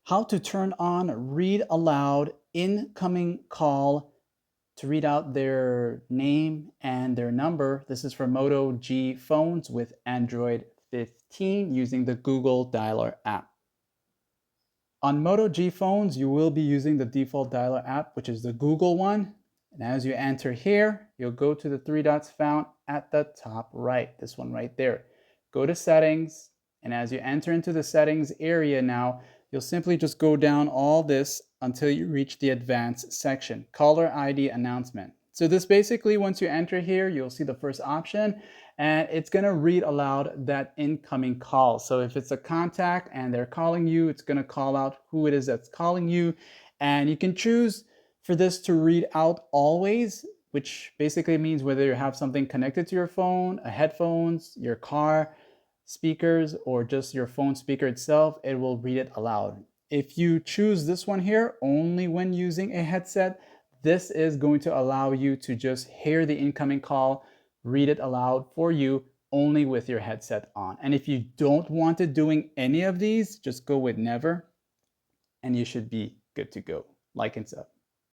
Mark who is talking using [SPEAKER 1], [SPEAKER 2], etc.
[SPEAKER 1] How to turn on read aloud incoming call to read out their name and their number. This is for Moto G phones with Android 15 using the Google Dialer app. On Moto G phones, you will be using the default dialer app, which is the Google one. And as you enter here, you'll go to the three dots found at the top right, this one right there. Go to settings, and as you enter into the settings area now, you'll simply just go down all this until you reach the advanced section, caller ID announcement. So this basically, once you enter here, you'll see the first option, and it's going to read aloud that incoming call. So if it's a contact and they're calling you, it's going to call out who it is that's calling you. And you can choose for this to read out always, which basically means whether you have something connected to your phone, a headphones, your car speakers, or just your phone speaker itself, it will read it aloud. If you choose this one here, only when using a headset, this is going to allow you to just hear the incoming call, read it aloud for you only with your headset on. And if you don't want it doing any of these, just go with never, and you should be good to go. Like and sub.